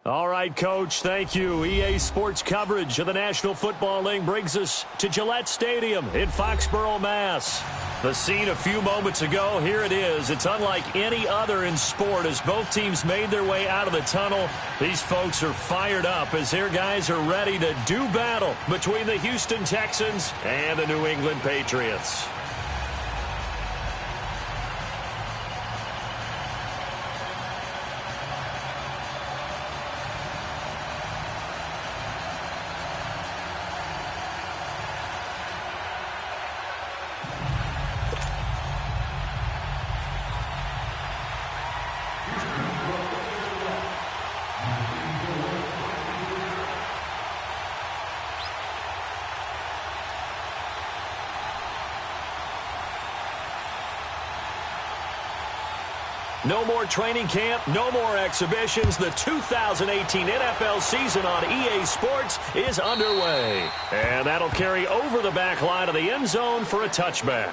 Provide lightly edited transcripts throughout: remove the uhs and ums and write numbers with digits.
All right, Coach, thank you. EA Sports coverage of the National Football League brings us to Gillette Stadium in Foxborough, Mass. The scene a few moments ago, here it is. It's unlike any other in sport as both teams made their way out of the tunnel. These folks are fired up as their guys are ready to do battle between the Houston Texans and the New England Patriots. No more training camp, no more exhibitions. The 2018 NFL season on EA Sports is underway. And that'll carry over the back line of the end zone for a touchback.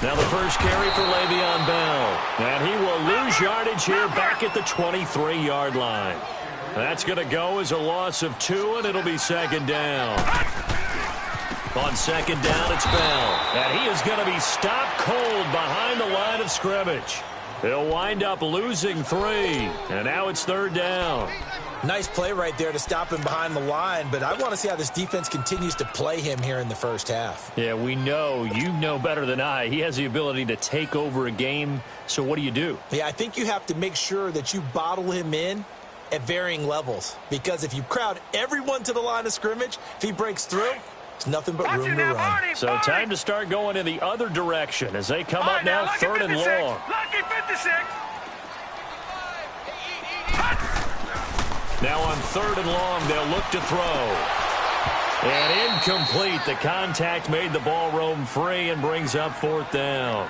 Now the first carry for Le'Veon Bell. And he will lose yardage here back at the 23-yard line. That's going to go as a loss of 2, and it'll be second down. On second down, it's Bell. And he is going to be stopped cold behind the line of scrimmage. He'll wind up losing 3. And now it's third down. Nice play right there to stop him behind the line, but I want to see how this defense continues to play him here in the first half. Yeah, we know. You know better than I. He has the ability to take over a game, so what do? Yeah, I think you have to make sure that you bottle him in at varying levels, because if you crowd everyone to the line of scrimmage, if he breaks through, it's nothing but room to run. So time to start going in the other direction as they come up now, third and long. Lucky 56. Now on third and long, they'll look to throw. And incomplete. The contact made the ball roam free and brings up fourth down.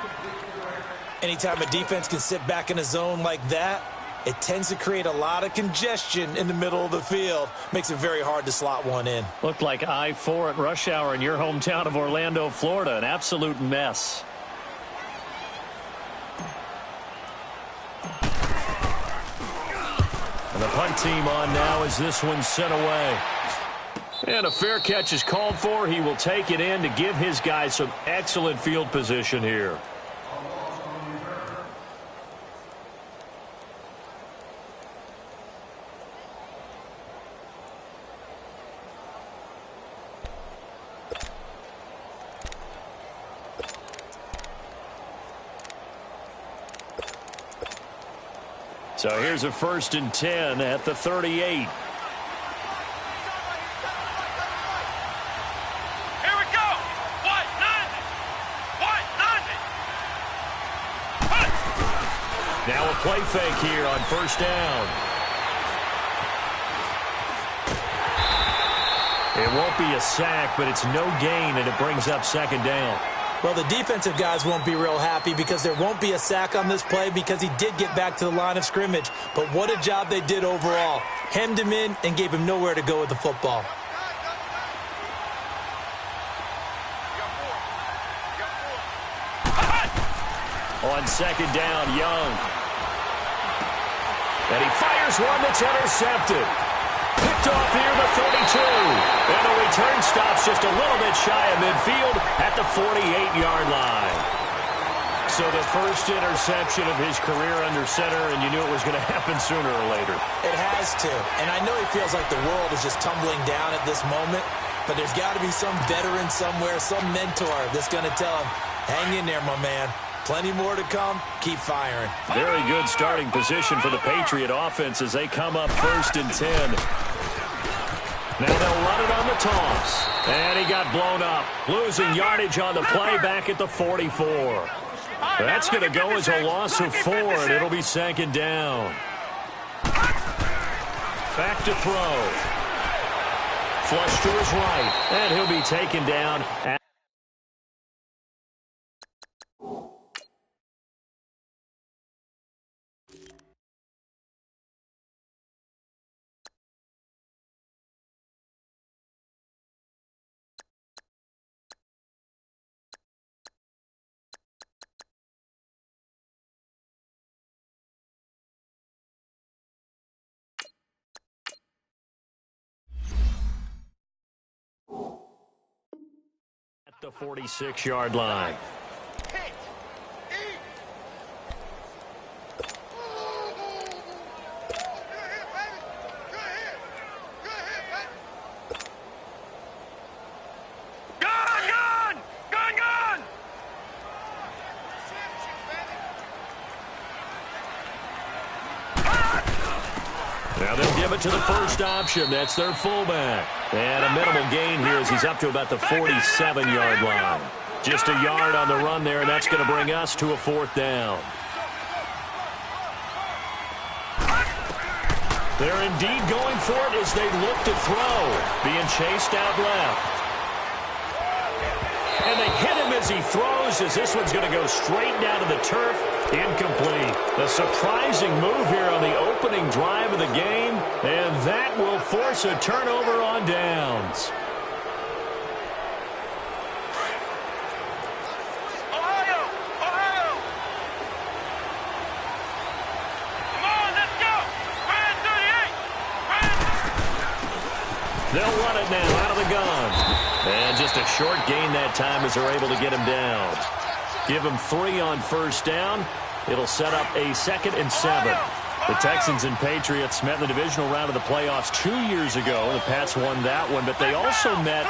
Anytime a defense can sit back in a zone like that, it tends to create a lot of congestion in the middle of the field. Makes it very hard to slot one in. Looked like I-4 at rush hour in your hometown of Orlando, Florida. An absolute mess. And the punt team on now as this one's sent away. And a fair catch is called for. He will take it in to give his guys some excellent field position here. So here's a 1st and 10 at the 38. Here we go. What? Nothing. Now a play fake here on first down. It won't be a sack, but it's no gain, and it brings up second down. Well, the defensive guys won't be real happy because there won't be a sack on this play because he did get back to the line of scrimmage. But what a job they did overall. Hemmed him in and gave him nowhere to go with the football. On second down, Young. And he fires one that's intercepted. Picked off here the 32. And the return stops just a little bit shy of midfield at the 48-yard line. So the first interception of his career under center, and you knew it was going to happen sooner or later. It has to. And I know he feels like the world is just tumbling down at this moment, but there's got to be some veteran somewhere, some mentor that's going to tell him, hang in there, my man. Plenty more to come. Keep firing. Very good starting position for the Patriot offense as they come up 1st and 10. Now they'll run it on the toss. And he got blown up. Losing yardage on the play back at the 44. That's going to go as a loss of 4, and it'll be second down. Back to throw. Flush to his right. And he'll be taken down at the 46-yard line. Now they'll give it to the first option. That's their fullback. And a minimal gain here as he's up to about the 47-yard line. Just a yard on the run there, and that's going to bring us to a fourth down. They're indeed going for it as they look to throw. Being chased out left. And they hit him as he throws, as this one's going to go straight down to the turf. Incomplete. A surprising move here on the opening drive of the game, and that will force a turnover on downs. Ohio! Ohio! Come on, let's go! Brand 38! They'll run it now out of the gun. And just a short gain that time as they're able to get him down. Give him 3 on first down. It'll set up a 2nd and 7. The Texans and Patriots met in the divisional round of the playoffs 2 years ago. The Pats won that one, but they also met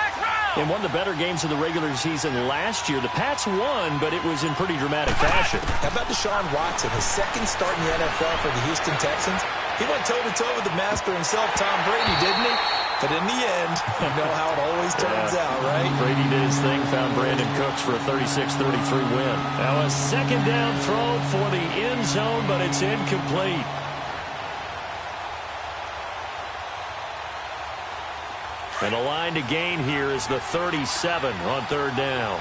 in one of the better games of the regular season last year. The Pats won, but it was in pretty dramatic fashion. How about Deshaun Watson, his second start in the NFL for the Houston Texans? He went toe-to-toe with the master himself, Tom Brady, didn't he? But in the end, you know how it always turns out, right? Brady did his thing, found Brandon Cooks for a 36-33 win. Now a second down throw for the end zone, but it's incomplete. And the line to gain here is the 37 on third down.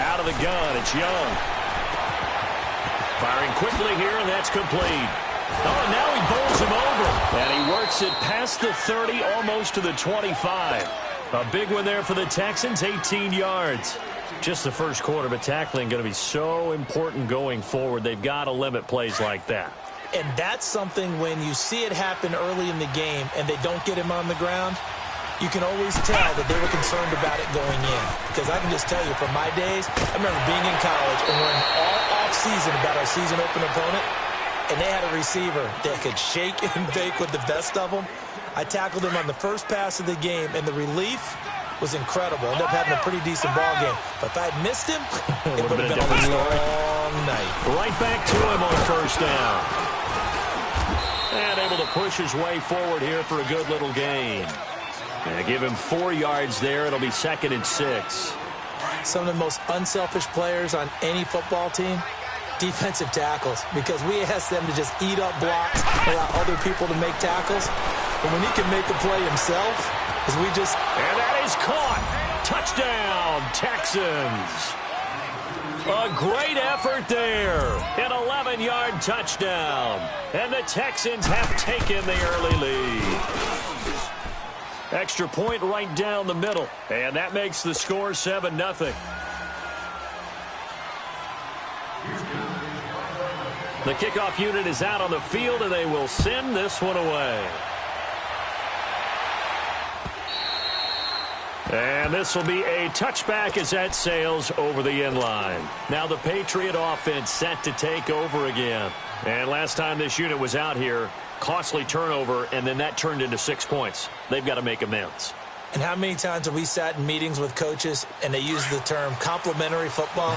Out of the gun, it's Young. Firing quickly here, and that's complete. Oh, and now he bowls him over. And he works it past the 30, almost to the 25. A big one there for the Texans, 18 yards. Just the first quarter, but tackling going to be so important going forward. They've got to limit plays like that. And that's something when you see it happen early in the game and they don't get him on the ground, you can always tell that they were concerned about it going in. Because I can just tell you, from my days, I remember being in college and worrying all off-season about our season-open opponent, and they had a receiver that could shake and bake with the best of them. I tackled him on the first pass of the game, and the relief was incredible. Ended up having a pretty decent ball game. But if I had missed him, it would have been a long night. Right back to him on first down. And able to push his way forward here for a good little gain. And give him 4 yards there. It'll be 2nd and 6. Some of the most unselfish players on any football team, defensive tackles, because we ask them to just eat up blocks, allow other people to make tackles. But when he can make a play himself, as we just... And that is caught. Touchdown, Texans. A great effort there. An 11-yard touchdown. And the Texans have taken the early lead. Extra point right down the middle. And that makes the score 7-0. The kickoff unit is out on the field, and they will send this one away. And this will be a touchback as that sails over the end line. Now the Patriot offense set to take over again. And last time this unit was out here, costly turnover, and then that turned into 6 points. They've got to make amends. And how many times have we sat in meetings with coaches and they use the term complementary football?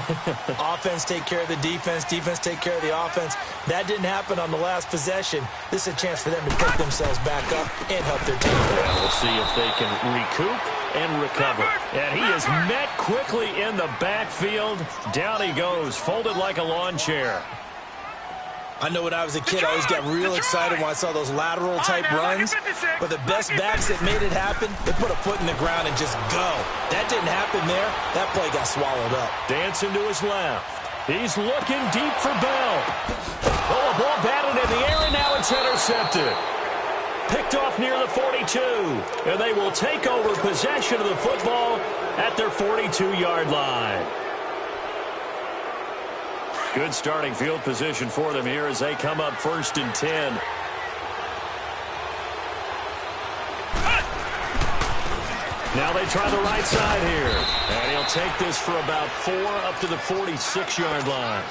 Offense take care of the defense, defense take care of the offense. That didn't happen on the last possession. This is a chance for them to pick themselves back up and help their team. Yeah, we'll see if they can recoup and recover. And he is met quickly in the backfield. Down he goes, folded like a lawn chair. I know when I was a kid, I always got real excited when I saw those lateral-type runs. But the best backs that made it happen, they put a foot in the ground and just go. That didn't happen there. That play got swallowed up. Dancing to his left. He's looking deep for Bell. Oh, a ball batted in the air, and now it's intercepted. Picked off near the 42. And they will take over possession of the football at their 42-yard line. Good starting field position for them here as they come up 1st and 10. Now they try the right side here. And he'll take this for about 4 up to the 46-yard line.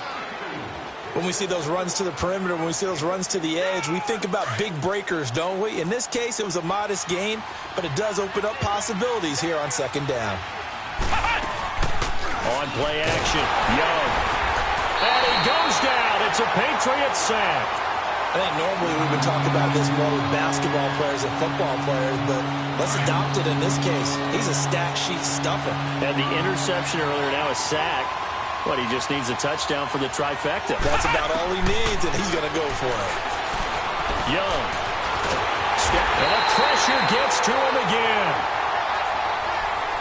When we see those runs to the perimeter, when we see those runs to the edge, we think about big breakers, don't we? In this case, it was a modest gain, but it does open up possibilities here on 2nd down. On play action, Young. And he goes down. It's a Patriot sack. I think normally we would talk about this more with basketball players and football players, but let's adopt it in this case. He's a stat sheet stuffer. And the interception earlier, now a sack. But he just needs a touchdown for the trifecta. That's about all he needs, and he's going to go for it. Young. And the pressure gets to him again.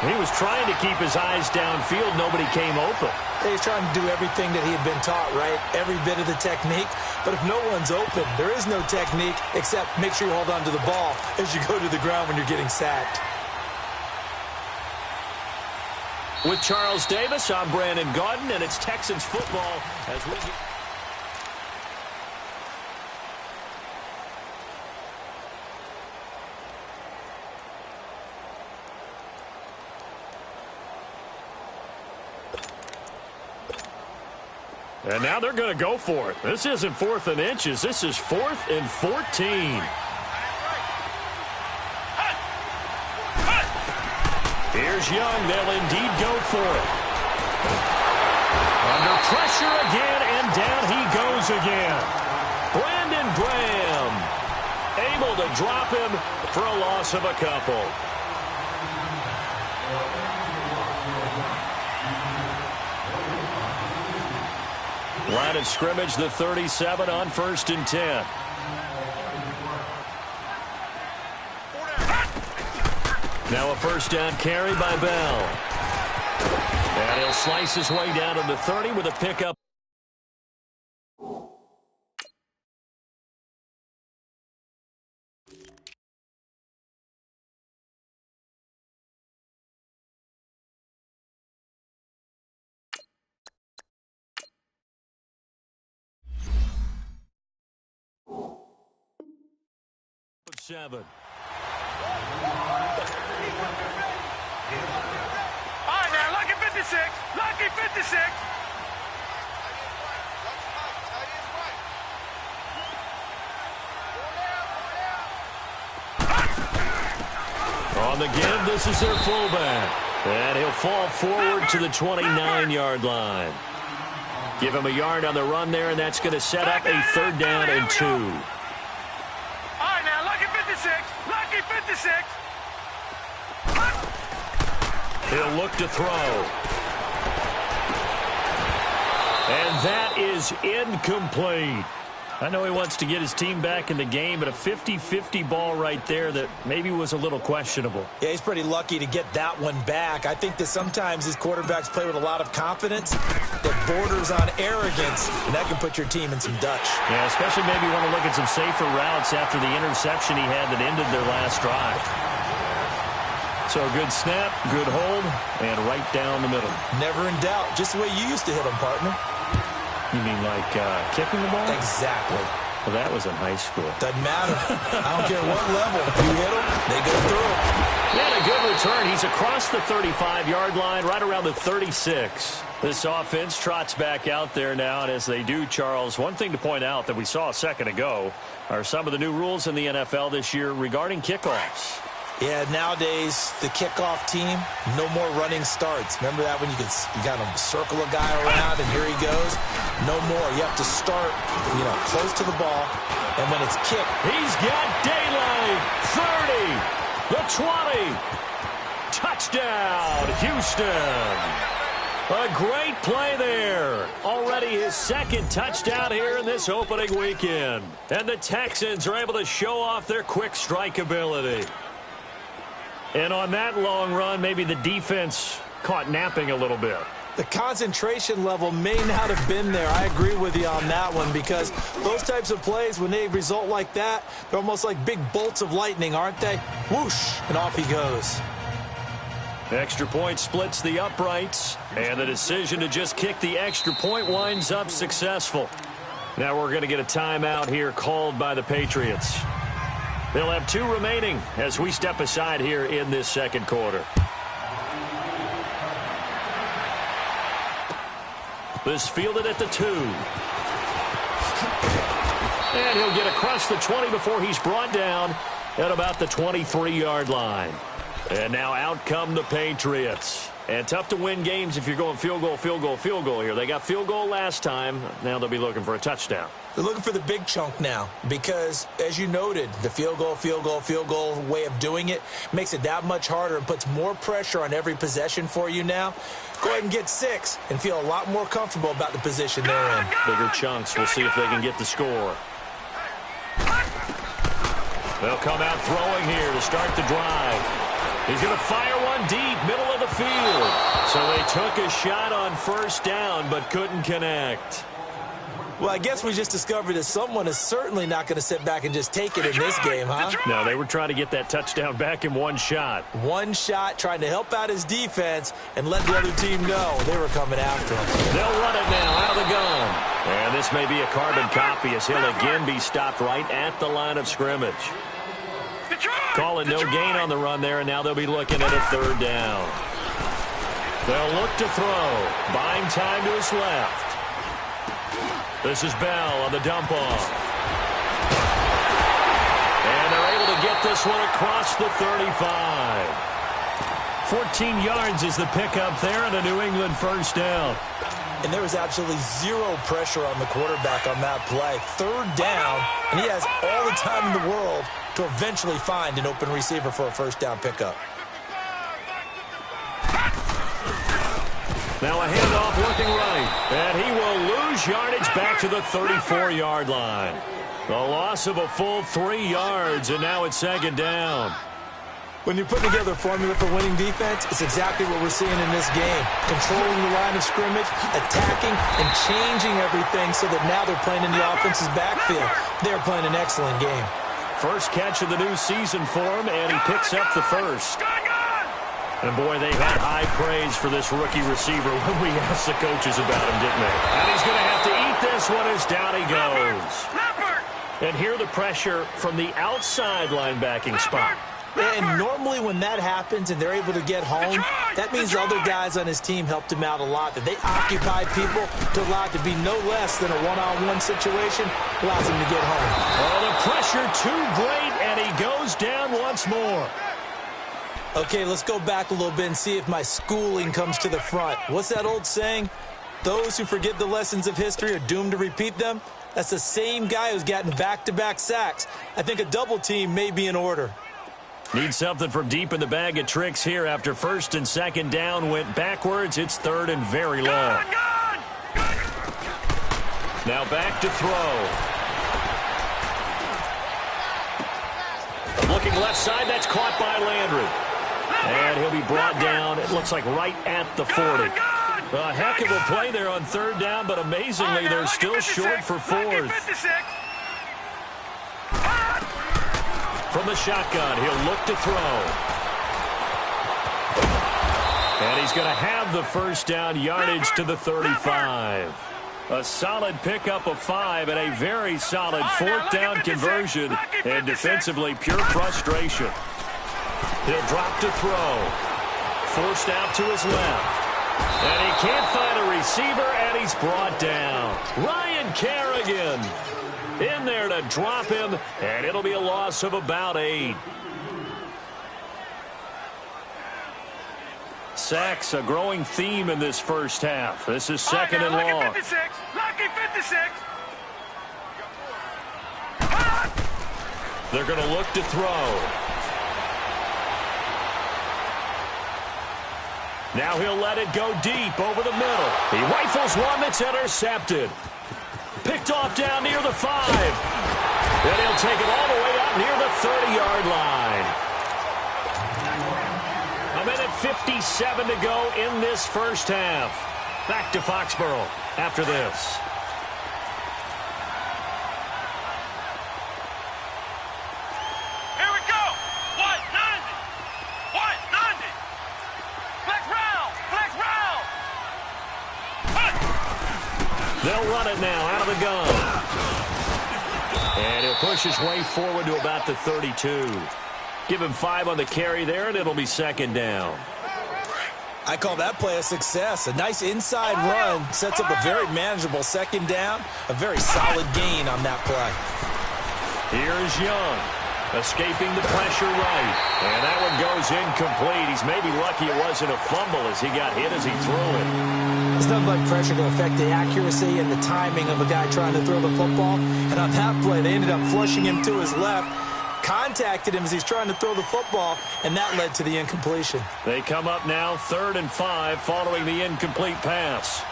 He was trying to keep his eyes downfield. Nobody came open. He's trying to do everything that he had been taught, right? Every bit of the technique. But if no one's open, there is no technique except make sure you hold on to the ball as you go to the ground when you're getting sacked. With Charles Davis, I'm Brandon Gaudin, and it's Texans football as we get... And now they're going to go for it. This isn't 4th and inches. This is 4th and 14. Here's Young. They'll indeed go for it. Under pressure again, and down he goes again. Brandon Graham able to drop him for a loss of a couple. Line of scrimmage, the 37 on 1st and 10. Now a 1st down carry by Bell. And he'll slice his way down to the 30 with a pickup. Seven. All right, now, lucky 56. Lucky 56. On the give, this is their fullback. And he'll fall forward to the 29-yard line. Give him a yard on the run there, and that's going to set up a 3rd down and 2. Lucky 56. He'll look to throw. And that is incomplete. I know he wants to get his team back in the game, but a 50-50 ball right there that maybe was a little questionable. Yeah, he's pretty lucky to get that one back. I think that sometimes these quarterbacks play with a lot of confidence that borders on arrogance, and that can put your team in some Dutch. Yeah, especially maybe want to look at some safer routes after the interception he had that ended their last drive. So a good snap, good hold, and right down the middle. Never in doubt. Just the way you used to hit them, partner. You mean like kicking the ball? Exactly. Well, that was in high school. Doesn't matter. I don't care what level. You hit them, they go through. And a good return. He's across the 35-yard line, right around the 36. This offense trots back out there now, and as they do, Charles, one thing to point out that we saw a second ago are some of the new rules in the NFL this year regarding kickoffs. Yeah, nowadays, the kickoff team, no more running starts. Remember that when you got to circle a guy around and here he goes? No more. You have to start, close to the ball. And when it's kicked, he's got daylight. 30, the 20. Touchdown, Houston. A great play there. Already his second touchdown here in this opening weekend. And the Texans are able to show off their quick strike ability. And on that long run, maybe the defense caught napping a little bit. The concentration level may not have been there. I agree with you on that one, because those types of plays, when they result like that, they're almost like big bolts of lightning, aren't they? Whoosh, and off he goes. Extra point splits the uprights, and the decision to just kick the extra point winds up successful. Now we're going to get a timeout here called by the Patriots. They'll have 2 remaining as we step aside here in this second quarter. This fielded at the 2. And he'll get across the 20 before he's brought down at about the 23-yard line. And now out come the Patriots. And tough to win games if you're going field goal, field goal, field goal here. They got field goal last time. Now they'll be looking for a touchdown. They're looking for the big chunk now because, as you noted, the field goal, field goal, field goal way of doing it makes it that much harder and puts more pressure on every possession for you now. Go ahead and get 6 and feel a lot more comfortable about the position they're in. Bigger chunks. We'll see if they can get the score. They'll come out throwing here to start the drive. He's going to fire one deep, middle of the field. So they took a shot on first down but couldn't connect. Well, I guess we just discovered that someone is certainly not going to sit back and just take it in this game, huh? No, they were trying to get that touchdown back in one shot. One shot, trying to help out his defense and let the other team know they were coming after him. They'll run it now out of the gun. And this may be a carbon copy as he'll again be stopped right at the line of scrimmage. Calling no gain on the run there, and now they'll be looking at a 3rd down. They'll look to throw. Buying time to his left. This is Bell on the dump-off. And they're able to get this one across the 35. 14 yards is the pickup there and a New England first down. And there was absolutely zero pressure on the quarterback on that play. 3rd down, and he has all the time in the world to eventually find an open receiver for a first down pickup. Now a handoff looking right, and he will lose yardage back to the 34-yard line. The loss of a full 3 yards, and now it's 2nd down. When you put together a formula for winning defense, it's exactly what we're seeing in this game. Controlling the line of scrimmage, attacking, and changing everything so that now they're playing in the offense's backfield. They're playing an excellent game. First catch of the new season for him, and he picks up the first. And, boy, they had high praise for this rookie receiver when we asked the coaches about him, didn't they? And he's going to have to eat this one as down he goes. And here the pressure from the outside linebacking spot. And normally when that happens and they're able to get home, that means the other guys on his team helped him out a lot. That they occupied people to allow it to be no less than a one-on-one situation, allows him to get home. Oh, the pressure too great, and he goes down once more. Okay, let's go back a little bit and see if my schooling comes to the front. What's that old saying? Those who forget the lessons of history are doomed to repeat them. That's the same guy who's gotten back-to-back sacks. I think a double team may be in order. Need something from deep in the bag of tricks here after 1st and 2nd down went backwards. It's 3rd and very long. Now back to throw. Looking left side, that's caught by Landry. And he'll be brought down, it looks like right at the 40. A heck of a play there on 3rd down, but amazingly they're still short for 4th. From the shotgun, he'll look to throw. And he's going to have the first down, yardage to the 35. A solid pickup of 5 and a very solid 4th down conversion. And defensively, pure frustration. He'll drop to throw. Forced out to his left. And he can't find a receiver, and he's brought down. Ryan Kerrigan in there to drop him, and it'll be a loss of about 8. Sacks, a growing theme in this first half. This is 2nd and long. Lucky 56. They're going to look to throw. Now he'll let it go deep over the middle. He rifles one that's intercepted. Picked off down near the 5. Then he'll take it all the way up near the 30-yard line. A minute 57 to go in this first half. Back to Foxborough after this. Here we go. 190. 190. Flex round. Flex round. They'll run it now out of the gun. And he'll push his way forward to about the 32. Give him 5 on the carry there, and it'll be second down. I call that play a success. A nice inside run sets up a very manageable second down. A very solid gain on that play. Here's Young, escaping the pressure right. And that one goes incomplete. He's maybe lucky it wasn't a fumble as he got hit as he threw it. There's nothing like pressure to affect the accuracy and the timing of a guy trying to throw the football. And on that play, they ended up flushing him to his left. Contacted him as he's trying to throw the football, and that led to the incompletion. They come up now 3rd and 5 following the incomplete pass.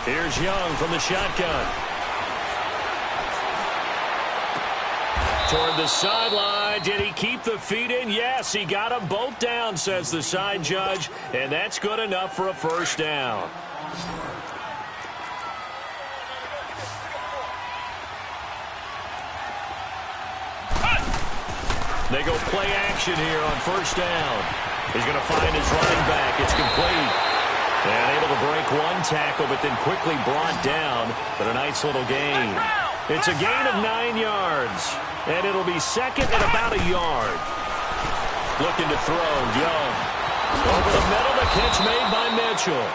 Here's Young from the shotgun. Toward the sideline. Did he keep the feet in? Yes, he got them both down, says the side judge, and that's good enough for a first down. They go play action here on first down. He's going to find his running back. It's complete. And able to break one tackle, but then quickly brought down. But a nice little gain. It's a gain of 9 yards. And it'll be second and about a yard. Looking to throw, Young. Over the middle, the catch made by Mitchell.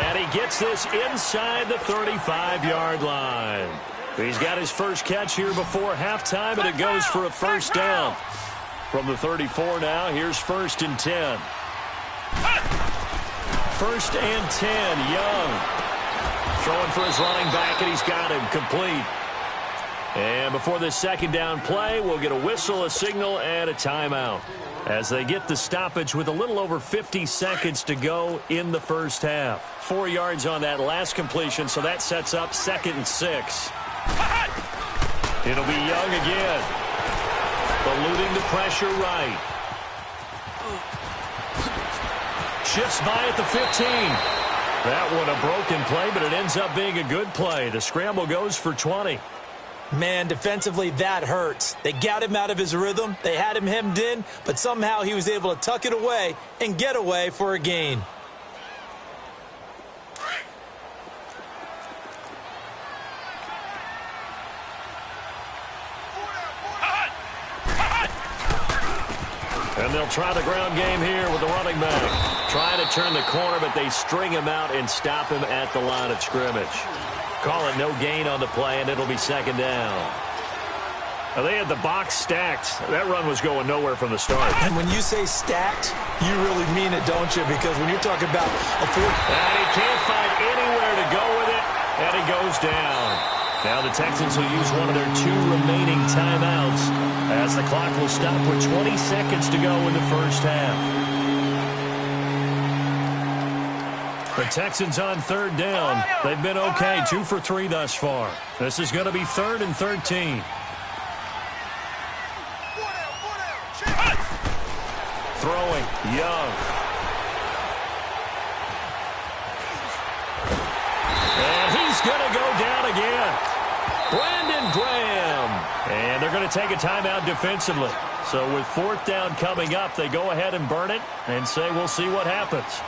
And he gets this inside the 35-yard line. He's got his first catch here before halftime, and it goes for a first down. From the 34 now, here's 1st and 10. 1st and 10, Young. Throwing for his running back, and he's got him complete. And before this second down play, we'll get a whistle, a signal, and a timeout. As they get the stoppage with a little over 50 seconds to go in the first half. 4 yards on that last completion, so that sets up 2nd and 6. It'll be Young again. Eluding the pressure right. Shifts by at the 15. That one a broken play, but it ends up being a good play. The scramble goes for 20. Man, defensively, that hurts. They got him out of his rhythm. They had him hemmed in, but somehow he was able to tuck it away and get away for a gain. And they'll try the ground game here with the running back. Trying to turn the corner, but they string him out and stop him at the line of scrimmage. Call it no gain on the play, and it'll be second down. Now, they had the box stacked. That run was going nowhere from the start. And when you say stacked, you really mean it, don't you? Because when you're talking about a fourth... And he can't find anywhere to go with it, and he goes down. Now the Texans will use one of their 2 remaining timeouts as the clock will stop with 20 seconds to go in the first half. The Texans on 3rd down. They've been okay, 2 for 3 thus far. This is going to be 3rd and 13. Throwing, Young. And he's going to go down again. Brandon Graham. And they're going to take a timeout defensively. So with 4th down coming up, they go ahead and burn it and say we'll see what happens.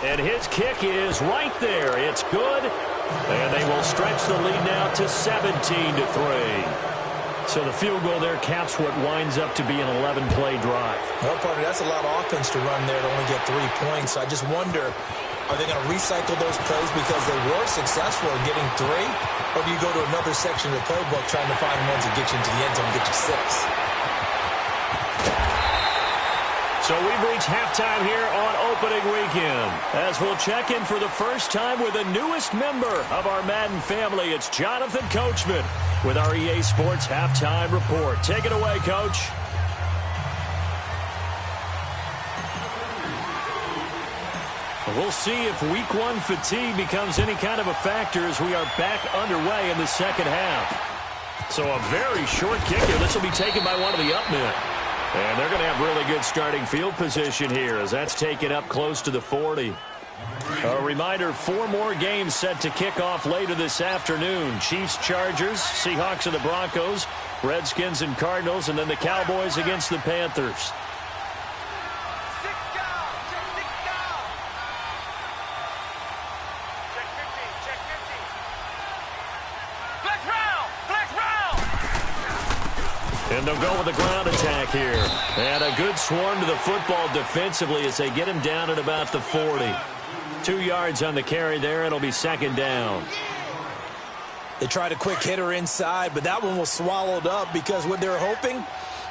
And his kick is right there. It's good. And they will stretch the lead now to 17-3. So the field goal there caps what winds up to be an 11-play drive. Well, partner, that's a lot of offense to run there to only get 3 points. So I just wonder, are they going to recycle those plays because they were successful in getting 3? Or do you go to another section of the playbook trying to find ones that get you into the end zone and get you 6? So we've reached halftime here on opening weekend. As we'll check in for the first time with the newest member of our Madden family, it's Jonathan Coachman with our EA Sports Halftime Report. Take it away, Coach. We'll see if week one fatigue becomes any kind of a factor as we are back underway in the second half. So a very short kick here. This will be taken by one of the up men. And they're going to have really good starting field position here as that's taken up close to the 40. A reminder, 4 more games set to kick off later this afternoon. Chiefs, Chargers, Seahawks and the Broncos, Redskins and Cardinals, and then the Cowboys against the Panthers. And they'll go with a ground attack here. And a good swarm to the football defensively as they get him down at about the 40. 2 yards on the carry there. It'll be second down. They tried a quick hitter inside, but that one was swallowed up because what they're hoping,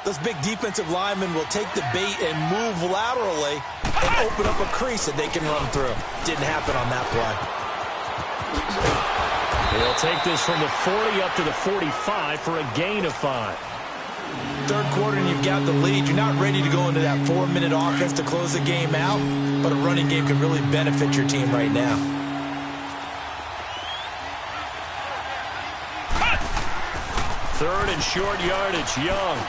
those big defensive linemen will take the bait and move laterally and open up a crease that they can run through. Didn't happen on that play. They'll take this from the 40 up to the 45 for a gain of 5. Third quarter and you've got the lead. You're not ready to go into that 4-minute offense to close the game out, but a running game could really benefit your team right now. Third and short yardage, Young.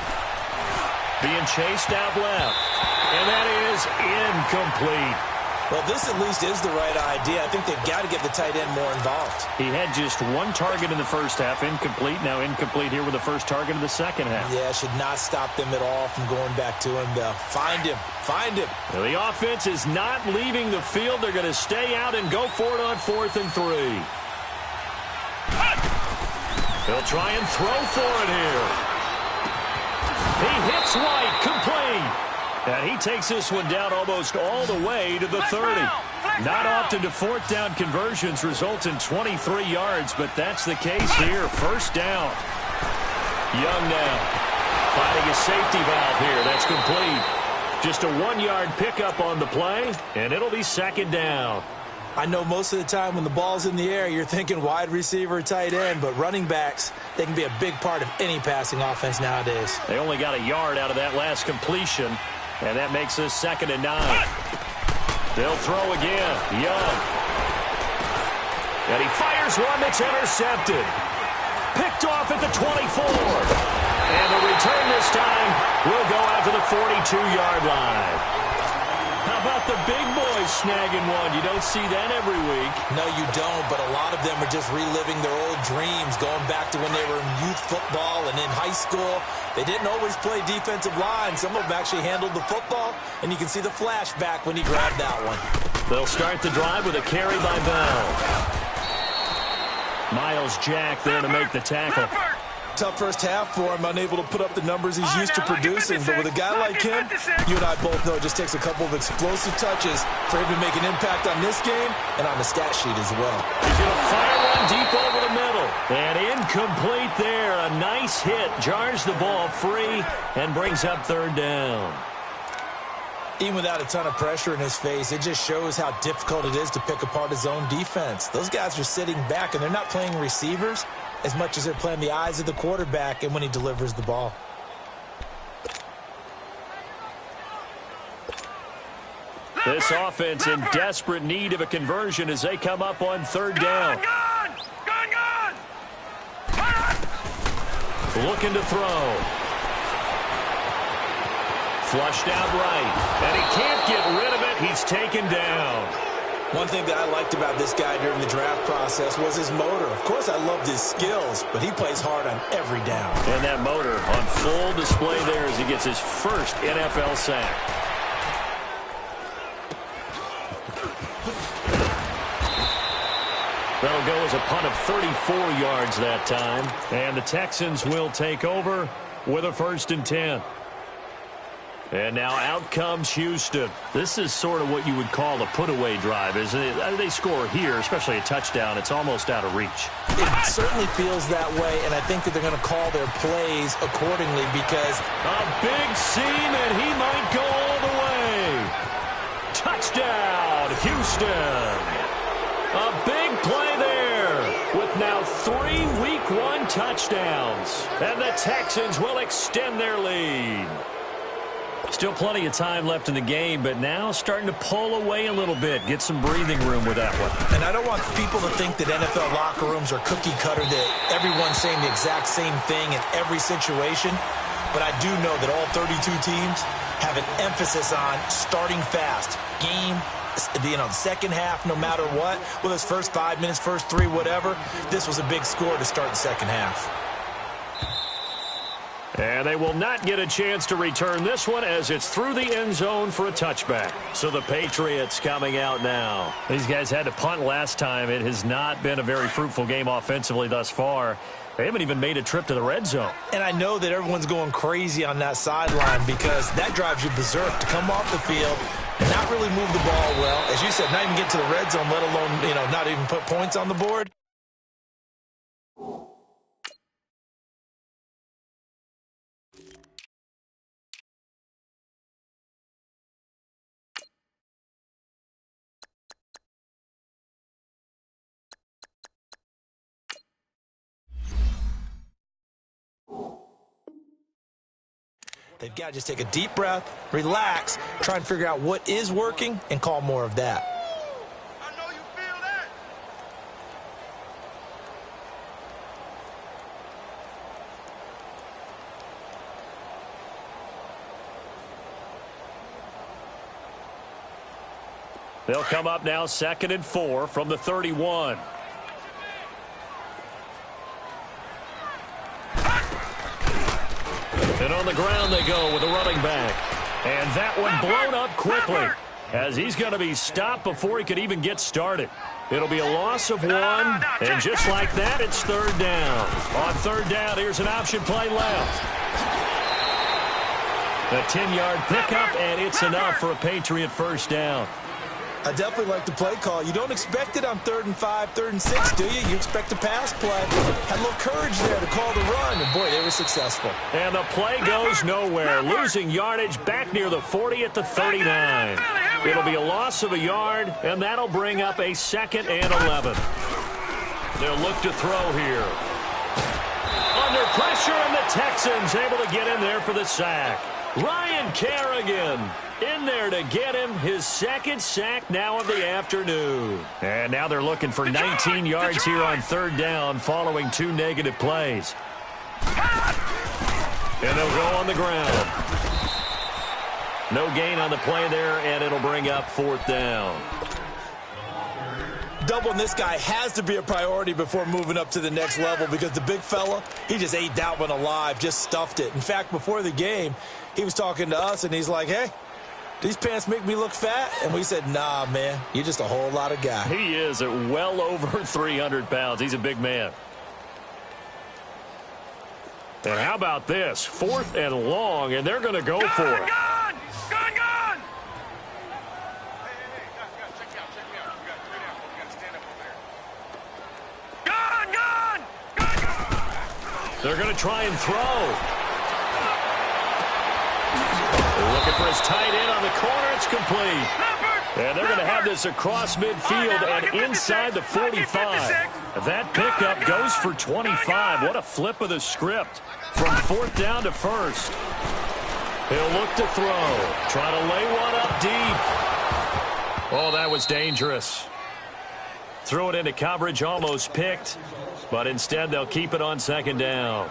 Being chased out left. And that is incomplete. Well, this at least is the right idea. I think they've got to get the tight end more involved. He had just 1 target in the first half, incomplete. Now incomplete here with the first target of the second half. Yeah, should not stop them at all from going back to him. Find him. Find him. Now, the offense is not leaving the field. They're going to stay out and go for it on 4th and 3. They'll try and throw for it here. He hits White, complete. And he takes this one down almost all the way to the 30. Not often do 4th down conversions result in 23 yards, but that's the case here. First down. Young now finding a safety valve here. That's complete. Just a 1-yard pickup on the play, and it'll be second down. I know most of the time when the ball's in the air, you're thinking wide receiver, tight end, but running backs, they can be a big part of any passing offense nowadays. They only got a yard out of that last completion. And that makes this 2nd and 9. They'll throw again. Young. And he fires one that's intercepted. Picked off at the 24. And the return this time will go out to the 42-yard line. How about the big boys snagging one? You don't see that every week. No, you don't, but a lot of them are just reliving their old dreams, going back to when they were in youth football and in high school. They didn't always play defensive line. Some of them actually handled the football, and you can see the flashback when he grabbed that one. They'll start the drive with a carry by Bell. Miles Jack there to make the tackle. Tough first half for him, unable to put up the numbers he's used to producing. But with a guy like him, you and I both know it just takes a couple of explosive touches for him to make an impact on this game and on the stat sheet as well. He's going to fire one deep over the middle. And incomplete there. A nice hit. Jars the ball free and brings up 3rd down. Even without a ton of pressure in his face, it just shows how difficult it is to pick apart his own defense. Those guys are sitting back, and they're not playing receivers as much as they're playing the eyes of the quarterback and when he delivers the ball. This offense in desperate need of a conversion as they come up on 3rd down. Looking to throw. Flushed out right. And he can't get rid of it. He's taken down. One thing that I liked about this guy during the draft process was his motor. Of course, I loved his skills, but he plays hard on every down. And that motor on full display there as he gets his first NFL sack. That'll go as a punt of 34 yards that time. And the Texans will take over with a 1st and 10. And now out comes Houston. This is sort of what you would call a put-away drive, isn't it? They score here, especially a touchdown. It's almost out of reach. It certainly feels that way, and I think that they're going to call their plays accordingly because a big seam, and he might go all the way. Houston. A big play there with now 3 Week 1 touchdowns. And the Texans will extend their lead. Still plenty of time left in the game, but now starting to pull away a little bit. Get some breathing room with that one. And I don't want people to think that NFL locker rooms are cookie cutter, that everyone's saying the exact same thing in every situation. But I do know that all 32 teams have an emphasis on starting fast. Game, the second half, no matter what. Whether it's first 5 minutes, first 3, whatever. This was a big score to start the second half. And they will not get a chance to return this one as it's through the end zone for a touchback. So the Patriots coming out now. These guys had to punt last time. It has not been a very fruitful game offensively thus far. They haven't even made a trip to the red zone. And I know that everyone's going crazy on that sideline because that drives you berserk to come off the field and not really move the ball well. As you said, not even get to the red zone, let alone, not even put points on the board. They've got to just take a deep breath, relax, try and figure out what is working, and call more of that. I know you feel that. They'll come up now 2nd and 4 from the 31. And on the ground they go with a running back. And that one blown up quickly as he's going to be stopped before he could even get started. It'll be a loss of 1, and just like that, it's 3rd down. On 3rd down, here's an option play left. A 10-yard pickup, and it's enough for a Patriot first down. I definitely like the play call. You don't expect it on 3rd and 5, 3rd and 6, do you? You expect a pass play. Had a little courage there to call the run, and boy, they were successful. And the play goes nowhere, losing yardage back near the 40 at the 39. It'll be a loss of a yard, and that'll bring up a 2nd and 11. They'll look to throw here. Under pressure, and the Texans able to get in there for the sack. Ryan Kerrigan in there to get him his 2nd sack now of the afternoon. And now they're looking for 19 yards here on 3rd down following 2 negative plays. And they'll go on the ground. No gain on the play there, and it'll bring up 4th down. Doubling this guy has to be a priority before moving up to the next level because the big fella, he just ate that one alive, just stuffed it. In fact, before the game, he was talking to us, and he's like, hey, these pants make me look fat? And we said, nah, man, you're just a whole lot of guy. He is at well over 300 pounds. He's a big man. And how about this? 4th and long, and they're going to go for it. Gone! They're going to try and throw. They're looking for his tight end on the corner. It's complete. And they're going to have this across midfield and inside the 45. That pickup goes for 25. What a flip of the script from 4th down to 1st. He'll look to throw. Try to lay one up deep. Oh, that was dangerous. Threw it into coverage, almost picked. But instead, they'll keep it on 2nd down.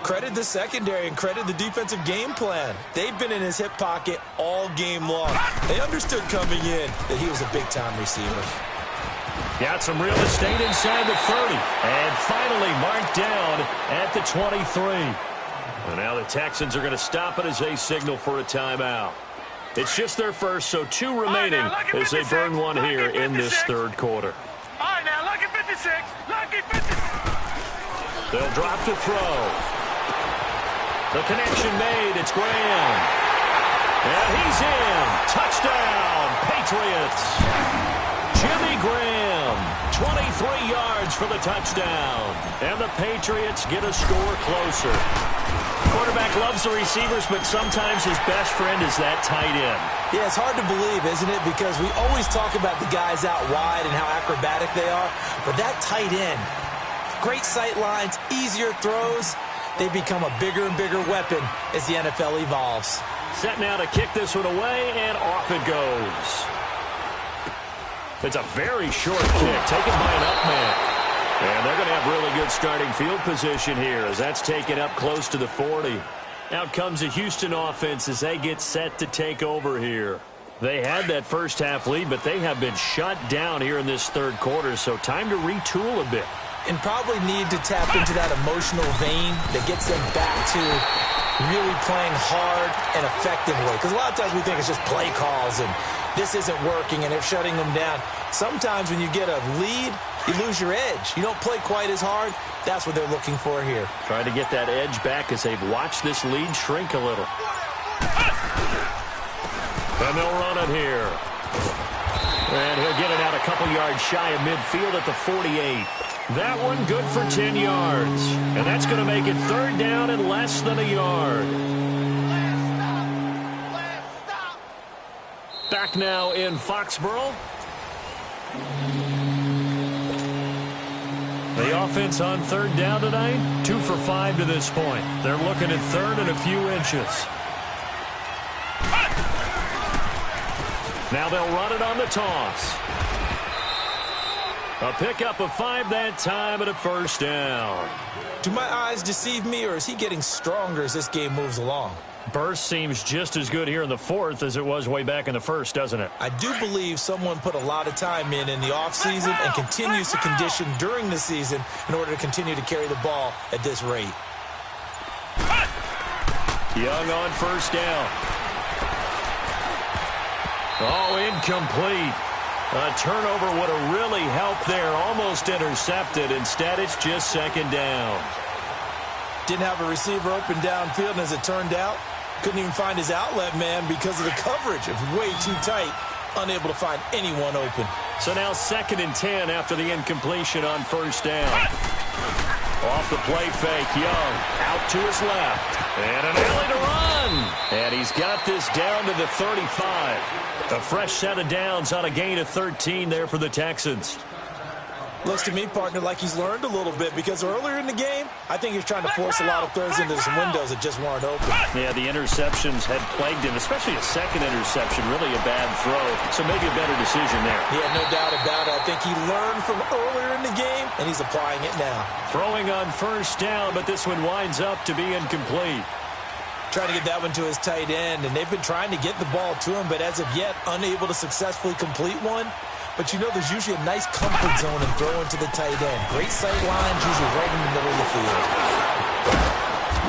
Credit the secondary and credit the defensive game plan. They've been in his hip pocket all game long. They understood coming in that he was a big-time receiver. Got some real estate inside the 30. And finally marked down at the 23. And now the Texans are going to stop it as they signal for a timeout. It's just their first, so 2 remaining as they burn one here in this 3rd quarter. All right, now, lucky 56. Lucky 56. They'll drop to throw. The connection made. It's Graham. And he's in. Touchdown, Patriots. Jimmy Graham him. 23 yards for the touchdown. And the Patriots get a score closer. Quarterback loves the receivers, but sometimes his best friend is that tight end. Yeah, it's hard to believe, isn't it? Because we always talk about the guys out wide and how acrobatic they are. But that tight end, great sight lines, easier throws, they become a bigger and bigger weapon as the NFL evolves. Set now to kick this one away, and off it goes. It's a very short kick taken by an up man. And they're going to have really good starting field position here as that's taken up close to the 40. Out comes the Houston offense as they get set to take over here. They had that first half lead, but they have been shut down here in this third quarter, so time to retool a bit. And probably need to tap into that emotional vein that gets them back to really playing hard and effectively. Because a lot of times we think it's just play calls and this isn't working and they're shutting them down. Sometimes when you get a lead, you lose your edge. You don't play quite as hard. That's what they're looking for here. Trying to get that edge back as they've watched this lead shrink a little. And they'll run it here. And he'll get it out a couple yards shy of midfield at the 48. That one good for 10 yards. And that's going to make it third down and less than a yard. Back now in Foxborough. The offense on third down tonight, 2 for 5 to this point. They're looking at third and a few inches. Now they'll run it on the toss. A pickup of 5 that time and a first down. Do my eyes deceive me, or is he getting stronger as this game moves along? Burst seems just as good here in the fourth as it was way back in the first, doesn't it? I do believe someone put a lot of time in the offseason and continues to condition during the season in order to continue to carry the ball at this rate. Young on first down. Oh, incomplete. A turnover would have really helped there. Almost intercepted. Instead, it's just second down. Didn't have a receiver open downfield, and as it turned out, couldn't even find his outlet man because of the coverage. It was way too tight, unable to find anyone open. So now 2nd and 10 after the incompletion on first down. Off the play fake, Young out to his left. And an alley to run. And he's got this down to the 35. A fresh set of downs on a gain of 13 there for the Texans. Looks to me, partner, like he's learned a little bit because earlier in the game, I think he was trying to force a lot of throws into some windows that just weren't open. Yeah, the interceptions had plagued him, especially a second interception, really a bad throw. So maybe a better decision there. Yeah, no doubt about it. I think he learned from earlier in the game, and he's applying it now. Throwing on first down, but this one winds up to be incomplete. Trying to get that one to his tight end, and they've been trying to get the ball to him, but as of yet, unable to successfully complete one. But you know there's usually a nice comfort zone in throwing to the tight end. Great sight lines, usually right in the middle of the field.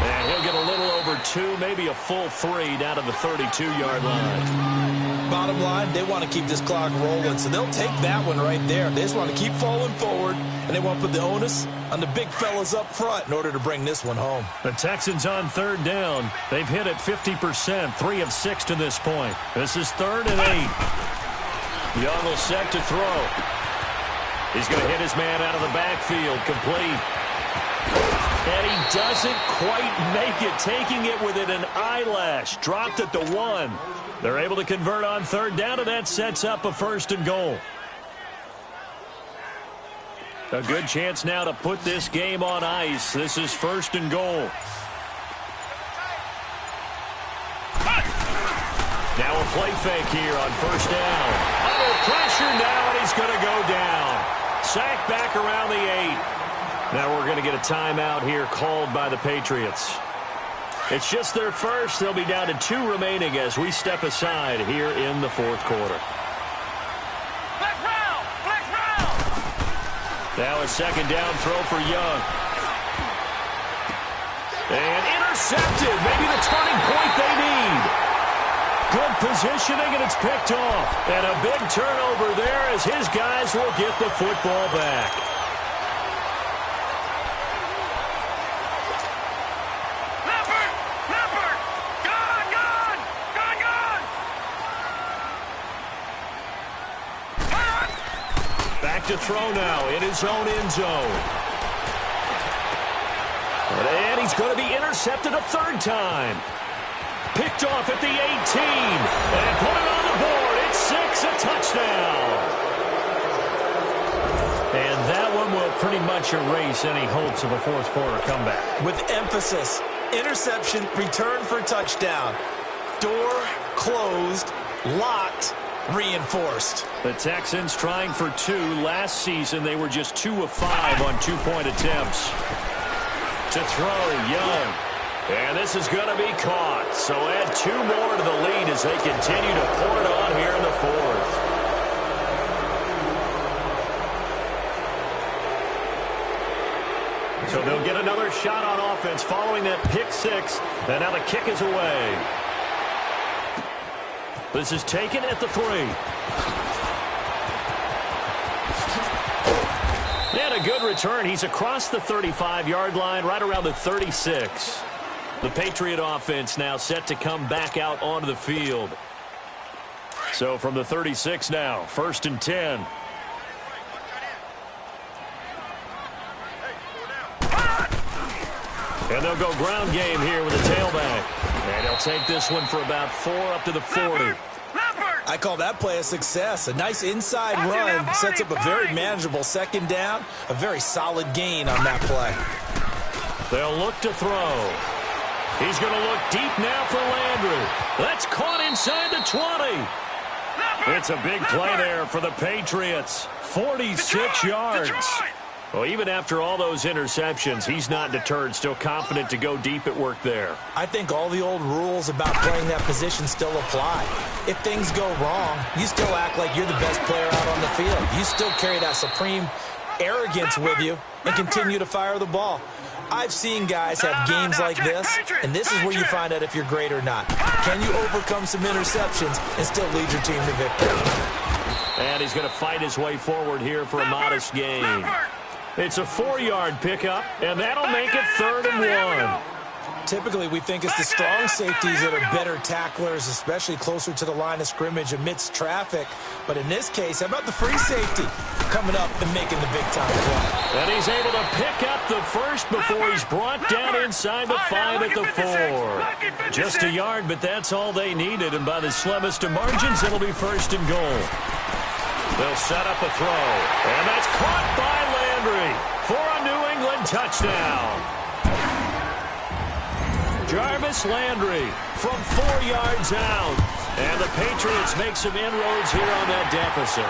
And he'll get a little over 2, maybe a full 3 down to the 32-yard line. Bottom line, they want to keep this clock rolling, so they'll take that one right there. They just want to keep falling forward, and they want to put the onus on the big fellas up front in order to bring this one home. The Texans on third down. They've hit it 50%, 3 of 6 to this point. This is 3rd and 8. Young will set to throw. He's going to hit his man out of the backfield, complete. And he doesn't quite make it, taking it within an eyelash. Dropped at the 1. They're able to convert on third down, and that sets up a 1st and goal. A good chance now to put this game on ice. This is 1st and goal. Now a play fake here on first down. Under pressure now, and he's going to go down. Sacked back around the 8. Now we're going to get a timeout here called by the Patriots. It's just their first. They'll be down to 2 remaining as we step aside here in the 4th quarter. Flex round! Flex round! Now a second down throw for Young. And intercepted. Maybe the turning point they need. Good positioning, and it's picked off. And a big turnover there as his guys will get the football back. Leopard! Gone! back to throw now in his own end zone. And he's going to be intercepted a third time. Picked off at the 18. And put it on the board. It's 6, a touchdown. And that one will pretty much erase any hopes of a fourth quarter comeback. With emphasis, interception, return for touchdown. Door closed, locked, reinforced. The Texans trying for 2. Last season, they were just 2 of 5 on 2-point attempts. To throw, Young. And this is going to be caught. So add 2 more to the lead as they continue to pour it on here in the fourth. So they'll get another shot on offense following that pick 6. And now the kick is away. This is taken at the 3. And a good return. He's across the 35-yard line, right around the 36. The Patriot offense now set to come back out onto the field. So from the 36 now, 1st and 10. And they'll go ground game here with a tailback. And he'll take this one for about 4 up to the 40. I call that play a success. A nice inside run sets up a very manageable second down. A very solid gain on that play. They'll look to throw. He's going to look deep now for Landry. That's caught inside the 20. It's a big play there for the Patriots. 46 yards. Well, even after all those interceptions, he's not deterred, still confident to go deep at work there. I think all the old rules about playing that position still apply. If things go wrong, you still act like you're the best player out on the field. You still carry that supreme arrogance with you and continue to fire the ball. I've seen guys have games like this, and this is where you find out if you're great or not. Can you overcome some interceptions and still lead your team to victory? And he's going to fight his way forward here for a modest gain. It's a 4-yard pickup, and that'll make it 3rd and 1. Typically, we think it's the strong safeties that are better tacklers, especially closer to the line of scrimmage amidst traffic. But in this case, how about the free safety coming up and making the big-time play? And he's able to pick up the first before he's brought down inside the 5 at the 4. Just a yard, but that's all they needed. And by the slimmest of margins, it'll be 1st and goal. They'll set up a throw. And that's caught by Landry for a New England touchdown. Jarvis Landry from 4 yards out. And the Patriots make some inroads here on that deficit.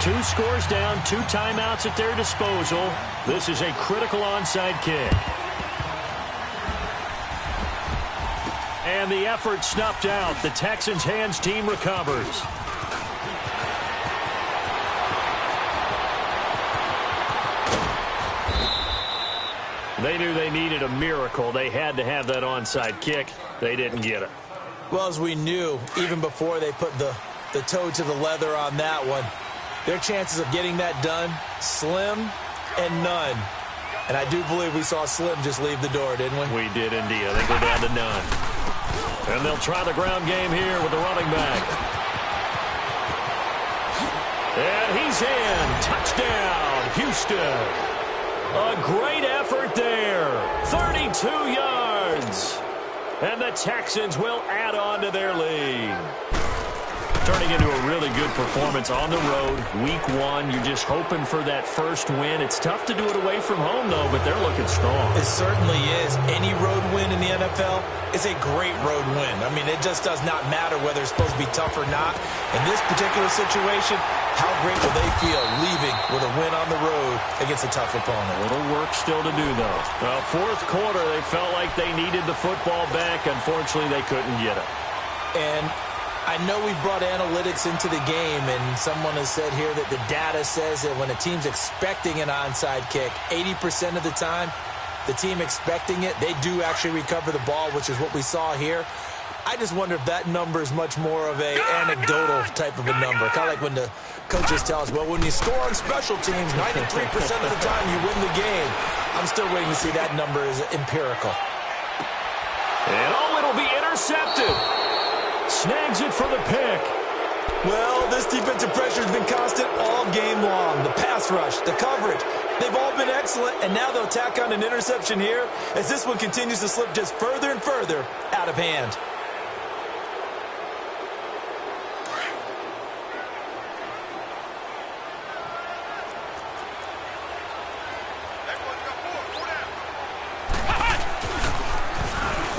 Two scores down, 2 timeouts at their disposal. This is a critical onside kick. And the effort snuffed out. The Texans' hands team recovers. They knew they needed a miracle. They had to have that onside kick. They didn't get it. Well, as we knew, even before they put the toe to the leather on that one, their chances of getting that done, slim and none. And I do believe we saw Slim just leave the door, didn't we? We did indeed. I think we're down to none. And they'll try the ground game here with the running back. And he's in. Touchdown, Houston. A great effort there. 32 yards. And the Texans will add on to their lead. Turning into a really good performance on the road. Week 1, you're just hoping for that first win. It's tough to do it away from home, though, but they're looking strong. It certainly is. Any road win in the NFL is a great road win. I mean, it just does not matter whether it's supposed to be tough or not. In this particular situation, how great will they feel leaving with a win on the road against a tough opponent? A little work still to do, though. Fourth quarter, they felt like they needed the football back. Unfortunately, they couldn't get it. And I know we brought analytics into the game, and someone has said here that the data says that when a team's expecting an onside kick, 80% of the time, the team expecting it, they do actually recover the ball, which is what we saw here. I just wonder if that number is much more of a anecdotal type of a number. Kind of like when the coaches tell us, well, when you score on special teams, 93% of the time you win the game. I'm still waiting to see that number is empirical. And it'll be intercepted. Snags it for the pick. Well, this defensive pressure has been constant all game long. The pass rush, the coverage, they've all been excellent, and now they'll tack on an interception here as this one continues to slip just further and further out of hand.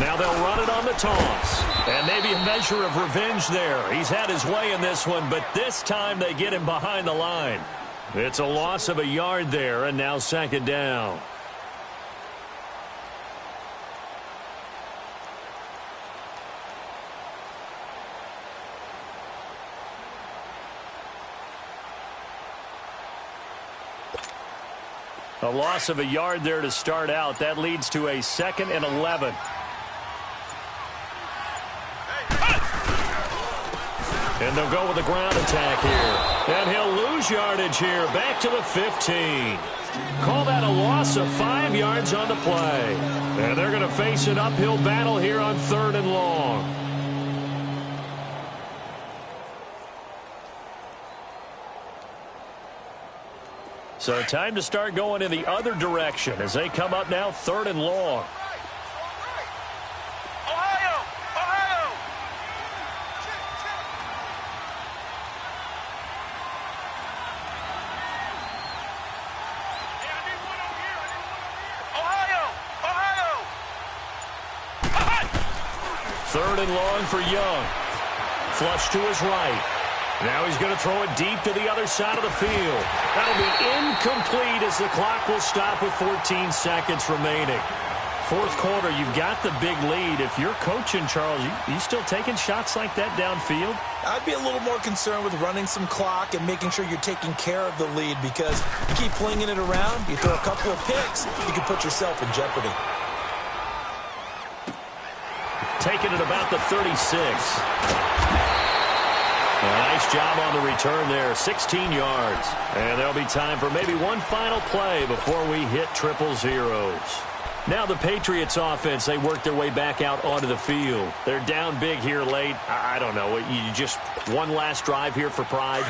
Now they'll run it on the toss. And maybe a measure of revenge there. He's had his way in this one, but this time they get him behind the line. It's a loss of a yard there, and now second down. A loss of a yard there to start out. That leads to a 2nd and 11. And they'll go with the ground attack here. And he'll lose yardage here. Back to the 15. Call that a loss of 5 yards on the play. And they're going to face an uphill battle here on 3rd and long. So time to start going in the other direction as they come up now 3rd and long. Third and long for Young. Flush to his right. Now he's going to throw it deep to the other side of the field. That'll be incomplete as the clock will stop with 14 seconds remaining. Fourth quarter, you've got the big lead. If you're coaching, Charles, you still taking shots like that downfield? I'd be a little more concerned with running some clock and making sure you're taking care of the lead, because you keep flinging it around, you throw a couple of picks, you can put yourself in jeopardy. Taking it about the 36. A nice job on the return there, 16 yards. And there'll be time for maybe one final play before we hit triple zeros. Now the Patriots offense, they work their way back out onto the field. They're down big here late. I don't know, you just one last drive here for pride?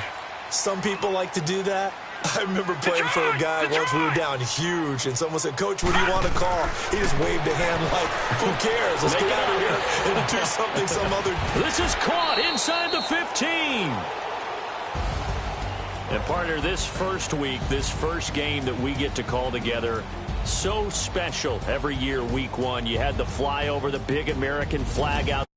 Some people like to do that. I remember playing for a guy once we were down huge, and someone said, "Coach, what do you want to call?" He just waved a hand like, "Who cares? Let's get out of here and do something some other." This is caught inside the 15. And partner, this first week, this first game that we get to call together, so special every year, week one. You had the flyover, the big American flag out.